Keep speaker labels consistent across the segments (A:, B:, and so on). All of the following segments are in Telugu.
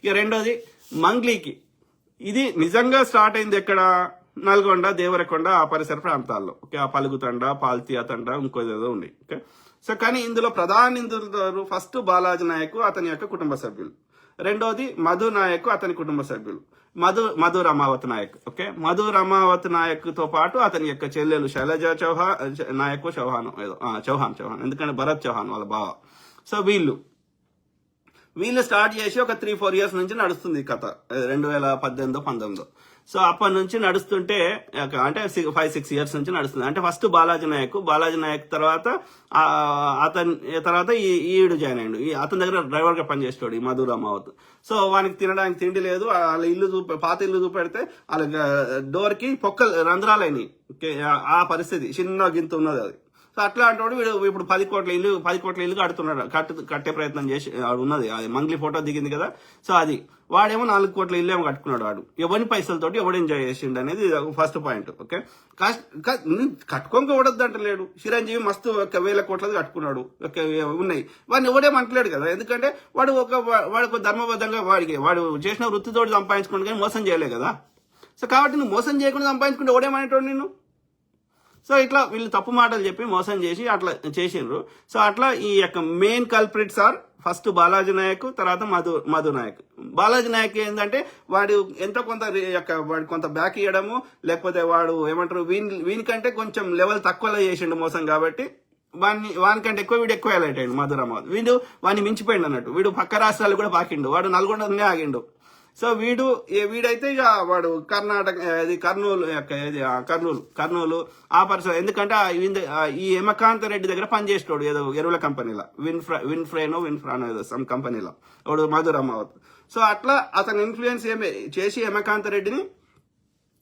A: ఇక రెండోది మంగ్లీకి, ఇది నిజంగా స్టార్ట్ అయింది ఎక్కడ? నల్గొండ, దేవరకొండ ఆ పరిసర ప్రాంతాల్లో. ఓకే, ఆ పలుగుతండ, పాల్తీయ తండ, ఇంకోదేదో ఉంది. ఓకే, సో కానీ ఇందులో ప్రధాన నిందితులు ఫస్ట్ బాలాజీ నాయక్ అతని యొక్క కుటుంబ సభ్యులు, రెండోది మధు నాయక్ అతని కుటుంబ సభ్యులు, మధు రమావత్ నాయక్. ఓకే, మధు రమావత్ నాయక్ తో పాటు అతని యొక్క చెల్లెలు శైలజ నాయక్ చౌహాన్, ఎందుకంటే భరత్ చౌహాన్ వాళ్ళ బావ. సో వీళ్ళు స్టార్ట్ చేసి ఒక 3-4 ఇయర్స్ నుంచి నడుస్తుంది కథ, 2018-19. సో అప్పటి నుంచి నడుస్తుంటే అంటే 5-6 ఇయర్స్ నుంచి నడుస్తుంది. అంటే ఫస్ట్ బాలాజీ నాయక్ తర్వాత ఈడు జాయిన్ అయ్యాడు. అతని దగ్గర డ్రైవర్ గా పనిచేస్తాడు ఈ మధు రమావత్. సో వానికి తినడానికి తిండి లేదు, వాళ్ళ పాత ఇల్లు చూపెడితే వాళ్ళ డోర్ కి రంధ్రాలైనవి. ఆ పరిస్థితి, చిన్న గింత ఉన్నది అది. సో అట్లా అంటాడు వీడు. ఇప్పుడు 10 కోట్ల ఇల్లు కడుతున్నాడు, కట్టే ప్రయత్నం చేసి ఉన్నది. అది మంగ్లీ ఫోటో దిగింది కదా. సో అది వాడేమో 4 కోట్ల ఇల్లు ఏమో కట్టుకున్నాడు. వాడు ఎవరి పైసలతోటి ఎవడు ఎంజాయ్ చేసిండు అనేది ఫస్ట్ పాయింట్. ఓకే, కట్టుకోక ఎవడద్దు అంటలేడు. చిరంజీవి మస్తు 1,000 కోట్లది కట్టుకున్నాడు, ఉన్నాయి. వాడిని ఎవడేమంటలేడు కదా, ఎందుకంటే వాడు ధర్మబద్ధంగా వాడు చేసిన వృత్తితోటి సంపాదించుకోండి కానీ మోసం చేయలే కదా. సో కాబట్టి నువ్వు మోసం చేయకుండా సంపాదించుకుంటే ఎవడేమనేటోడు నిన్ను? సో ఇట్లా వీళ్ళు తప్పు మాటలు చెప్పి మోసం చేసి అట్లా చేసిండ్రు. సో అట్లా ఈ యొక్క main culprits are first Balaji Nayak, తర్వాత మధు నాయక్. బాలాజీ నాయక్ ఏంటంటే వాడు ఎంతో కొంత వాడు కొంత బ్యాక్ ఇవ్వడము, లేకపోతే వాడు ఏమంటారు వీనికంటే కొంచెం లెవెల్ తక్కువలో చేసిండు మోసం, కాబట్టి వానికంటే వీడు ఎక్కువ హైలైట్ అయ్యిండు మధు రమావత్. వాడిని మించిపోయిండు అన్నట్టు. వీడు పక్క రాష్ట్రాలు కూడా పాకిండు, వాడు నల్గొండనే ఆగిండు. సో వీడైతే ఇక వాడు కర్ణాటక, కర్నూలు ఆ పరిసర, ఎందుకంటే ఈ హేమకాంత్ రెడ్డి దగ్గర పనిచేస్తాడు ఏదో ఎరువుల కంపెనీలో, విన్ఫ్రానో ఏదో సమ్ కంపెనీలో వాడు మధు రమావత్. సో అట్లా అతను ఇన్ఫ్లుయెన్స్ చేసి హేమకాంత్ రెడ్డిని,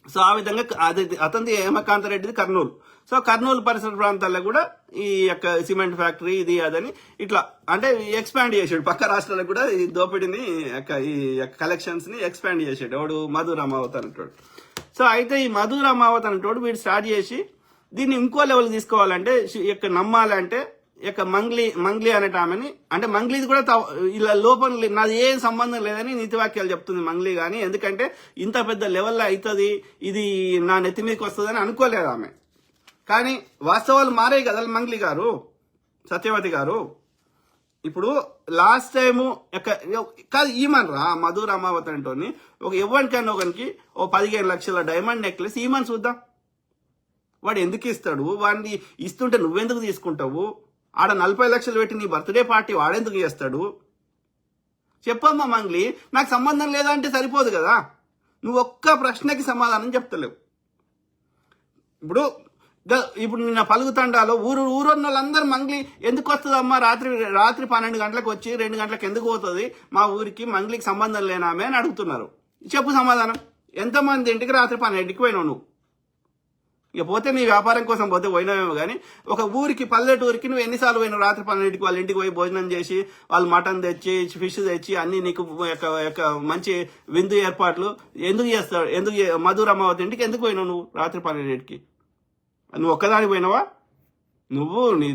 A: సో ఆ విధంగా అతనిది హేమకాంత్ రెడ్డిది కర్నూలు. సో కర్నూలు పరిసర ప్రాంతాల్లో కూడా ఈ యొక్క సిమెంట్ ఫ్యాక్టరీ ఇది అదని ఇట్లా అంటే ఎక్స్పాండ్ చేసాడు. పక్క రాష్ట్రాలకు కూడా ఈ దోపిడీని ఈ కలెక్షన్స్ ని ఎక్స్పాండ్ చేసాడు ఎవడు? మధు రమావత్ అంటాడు. సో అయితే ఈ మధు రమావత్ అంటాడు వీడు స్టార్ట్ చేసి దీన్ని ఇంకో లెవెల్ తీసుకోవాలంటే, నమ్మాలంటే మంగ్లీ అనేట ఆమెని, అంటే మంగ్లీది కూడా ఇలా లోపల నాది ఏం సంబంధం లేదని నీతి వాక్యాలు చెప్తుంది మంగ్లీ. కానీ ఎందుకంటే ఇంత పెద్ద లెవెల్లో అవుతుంది, ఇది నా నెత్తి మీదకి వస్తుందని అనుకోలేదు ఆమె. కానీ వాస్తవాలు మారాయి కదా మంగ్లీ గారు, సత్యవతి గారు. ఇప్పుడు లాస్ట్ టైము కాదు ఈమన్రా మధు రమావత్ అంటోని ఎవరికైనా ఒకరికి 15 లక్షల డైమండ్ నెక్లెస్ ఈమని చూద్దాం. వాడు ఎందుకు ఇస్తాడు? వాడిని ఇస్తుంటే నువ్వెందుకు తీసుకుంటావు? ఆడ 40 లక్షలు పెట్టి నీ బర్త్డే పార్టీ వాడెందుకు చేస్తాడు? చెప్పమ్మా మంగ్లీ, నాకు సంబంధం లేదంటే సరిపోదు కదా. నువ్వు ఒక్క ప్రశ్నకి సమాధానం చెప్తలేవు. ఇప్పుడు నిన్న పలుగుతండాలో ఊరున్న వాళ్ళందరూ మంగ్లీ ఎందుకు వస్తుందమ్మా, రాత్రి 12 గంటలకు వచ్చి 2 గంటలకు ఎందుకు పోతుంది మా ఊరికి, మంగ్లీకి సంబంధం లేనామే అని అడుగుతున్నారు. చెప్పు సమాధానం. ఎంతమంది ఇంటికి రాత్రి 12కి పోయినావు నువ్వు? ఇక పోతే నీ వ్యాపారం కోసం పోతే పోయినావేమో కానీ ఒక ఊరికి, పల్లెటూరికి నువ్వు ఎన్నిసార్లు పోయినావు? రాత్రి 12కి వాళ్ళ ఇంటికి పోయి భోజనం చేసి వాళ్ళు మటన్ తెచ్చి ఫిష్ తెచ్చి అన్ని నీకు మంచి విందు ఏర్పాట్లు ఎందుకు చేస్తావు? మధు రమావత్ ఇంటికి ఎందుకు పోయినావు నువ్వు రాత్రి 12కి? నువ్వు ఒక్కదానికి పోయినావా? నువ్వు నీ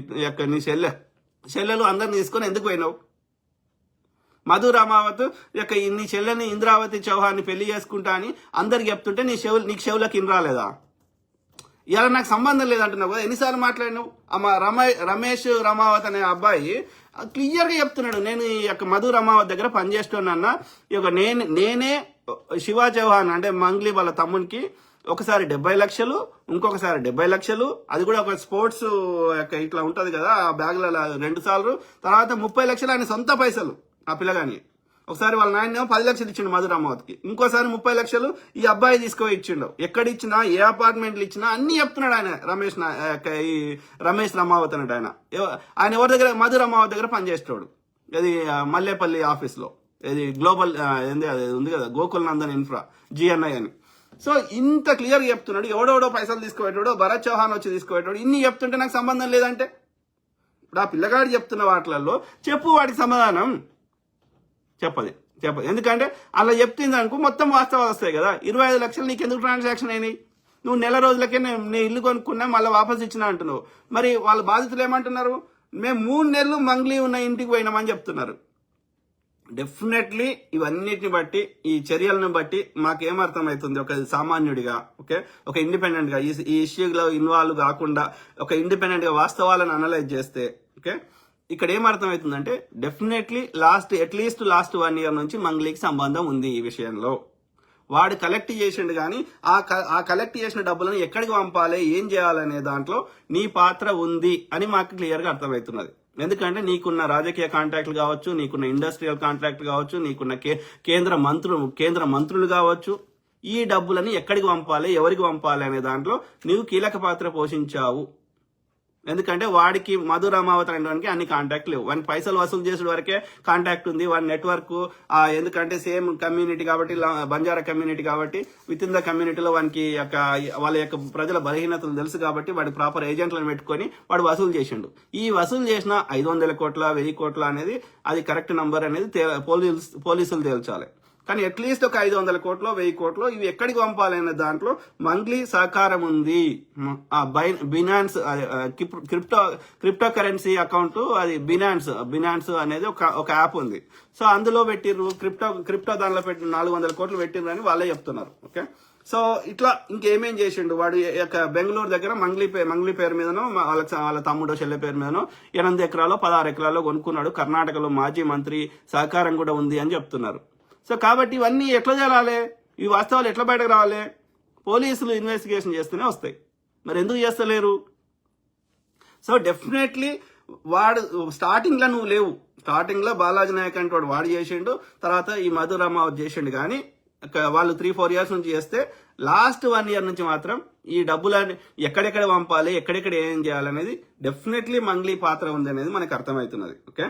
A: చెల్లెలు అందరిని తీసుకొని ఎందుకు పోయినావు? మధు రమావత్ నీ చెల్లెని ఇంద్రావతి చౌహాన్ని పెళ్లి చేసుకుంటా అని అందరికి చెప్తుంటే నీకు చెవులకు ఇన్రాలేదా? ఇలా నాకు సంబంధం లేదంటున్నావు కదా, ఎన్నిసార్లు మాట్లాడినావు? రమేష్ రమావత్ అనే అబ్బాయి క్లియర్ గా చెప్తున్నాడు, నేను ఈ యొక్క మధు రమావత్ దగ్గర పనిచేస్తున్నా. నేనే శివ చౌహాన్ అంటే మంగ్లీ వాళ్ళ తమ్మునికి ఒకసారి 70 లక్షలు, ఇంకొకసారి 70 లక్షలు, అది కూడా ఒక స్పోర్ట్స్ ఇట్లా ఉంటది కదా ఆ బ్యాగ్లలో 2 సార్లు, తర్వాత 30 లక్షలు ఆయన సొంత పైసలు ఆ పిల్లగాని. ఒకసారి వాళ్ళ నాయన 10 లక్షలు ఇచ్చిండు మధు రమావత్కి, ఇంకోసారి 30 లక్షలు ఈ అబ్బాయి తీసుకుపోయి ఇచ్చిండు. ఎక్కడ ఇచ్చినా, ఏ అపార్ట్మెంట్లు ఇచ్చినా అన్ని చెప్తున్నాడు ఆయన. రమేష్ రమావత్ అన్నట్టు ఆయన ఎవరి దగ్గర? మధు రమావత్ దగ్గర పనిచేస్తాడు. ఇది మల్లేపల్లి ఆఫీస్ లో, ఇది గ్లోబల్ ఉంది కదా గోకుల్ నందన్ ఇన్ఫ్రా GNI అని. సో ఇంత క్లియర్ చెప్తున్నాడు. ఎవడెవడో పైసలు తీసుకుపోయేటాడు, భరత్ చౌహాన్ వచ్చి తీసుకుపోయేటాడు. ఇన్ని చెప్తుంటే నాకు సంబంధం లేదంటే ఇప్పుడు ఆ పిల్లగాడు చెప్తున్న వాటిలలో చెప్పు వాటికి సమాధానం. చెప్పదు. ఎందుకంటే అలా చెప్తుంది అనుకో మొత్తం వాస్తవాలు వస్తాయి కదా. 25 లక్షలు నీకు ఎందుకు ట్రాన్సాక్షన్ అయినాయి? నువ్వు నెల రోజులకే నీ ఇల్లు కొనుక్కున్నా మళ్ళీ వాపస్ ఇచ్చినా అంటున్నావు. మరి వాళ్ళ బాధితులు ఏమంటున్నారు? మేము 3 నెలలు మంగ్లీ ఉన్న ఇంటికి పోయినామని చెప్తున్నారు. డెఫినెట్లీ ఇవన్నిటిని బట్టి, ఈ చర్యలను బట్టి మాకేమర్థమవుతుంది ఒక సామాన్యుడిగా, ఓకే, ఒక ఇండిపెండెంట్ గా ఈ ఇష్యూలో ఇన్వాల్వ్ కాకుండా ఒక ఇండిపెండెంట్ గా వాస్తవాలను అనలైజ్ చేస్తే, ఓకే, ఇక్కడ ఏమర్థమవుతుందంటే డెఫినెట్లీ అట్లీస్ట్ లాస్ట్ 1 year నుంచి మంగ్లీకి సంబంధం ఉంది ఈ విషయంలో. వాడు కలెక్ట్ చేసిండు కానీ ఆ కలెక్ట్ చేసిన డబ్బులను ఎక్కడికి పంపాలి, ఏం చేయాలనే దాంట్లో నీ పాత్ర ఉంది అని మాకు క్లియర్ గా అర్థమవుతున్నది. ఎందుకంటే నీకున్న రాజకీయ కాంట్రాక్ట్లు కావచ్చు, నీకున్న ఇండస్ట్రియల్ కాంట్రాక్ట్లు కావచ్చు, నీకున్న కేంద్ర మంత్రులు కావచ్చు, ఈ డబ్బులని ఎక్కడికి పంపాలి, ఎవరికి పంపాలి అనే దాంట్లో నీవు కీలక పాత్ర పోషించావు. ఎందుకంటే వాడికి మధు రామావతి అనడానికి అన్ని కాంటాక్ట్ లేవు. వాడికి పైసలు వసూలు చేసే వరకే కాంటాక్ట్ ఉంది. వాడి నెట్వర్క్ ఎందుకంటే సేమ్ కమ్యూనిటీ కాబట్టి, బంజారా కమ్యూనిటీ కాబట్టి, విత్ ఇన్ ద కమ్యూనిటీలో వానికి వాళ్ళ యొక్క ప్రజల బలహీనతలు తెలుసు కాబట్టి వాడి ప్రాపర్ ఏజెంట్లను పెట్టుకొని వాడు వసూలు చేసిండు. ఈ వసూలు చేసిన 500 కోట్ల 1000 కోట్ల అనేది అది కరెక్ట్ నంబర్ అనేది పోలీసులు తేల్చాలి. కానీ అట్లీస్ట్ ఒక 500 కోట్లు 1000 కోట్లు ఇవి ఎక్కడికి పంపాలనే దాంట్లో మంగ్లీ సహకారం ఉంది. బినాన్స్ క్రిప్టో కరెన్సీ అకౌంట్, అది బినాన్స్ అనేది ఒక యాప్ ఉంది. సో అందులో పెట్టిర్రు, క్రిప్టో దానిలో పెట్టి 400 కోట్లు పెట్టిర్రు అని వాళ్ళే చెప్తున్నారు. ఓకే, సో ఇట్లా ఇంకేమేం చేసిండు వాడు. బెంగళూరు దగ్గర మంగ్లీ పేరు మీదనో వాళ్ళ తమ్ముడో చెల్లె పేరు మీదనో 8 ఎకరాలు 16 ఎకరాల్లో కొనుక్కున్నాడు. కర్ణాటకలో మాజీ మంత్రి సహకారం కూడా ఉంది అని చెప్తున్నారు. సో కాబట్టి ఇవన్నీ ఎట్లా చేయాలి, ఈ వాస్తవాలు ఎట్లా బయటకు రావాలి? పోలీసులు ఇన్వెస్టిగేషన్ చేస్తూనే వస్తాయి. మరి ఎందుకు చేస్తలేరు? సో డెఫినెట్లీ వాడు స్టార్టింగ్ లో నువ్వు లేవు. స్టార్టింగ్ లో బాలాజీ నాయక్ అంటే వాడు చేసిండు, తర్వాత ఈ మధు రామావత్ చేసిండు. కానీ వాళ్ళు 3-4 years నుంచి చేస్తే లాస్ట్ 1 year నుంచి మాత్రం ఈ డబ్బులని ఎక్కడెక్కడ పంపాలి, ఎక్కడెక్కడ ఏం చేయాలనేది డెఫినెట్లీ మంగ్లీ పాత్ర ఉంది అనేది మనకు అర్థమవుతున్నది. ఓకే.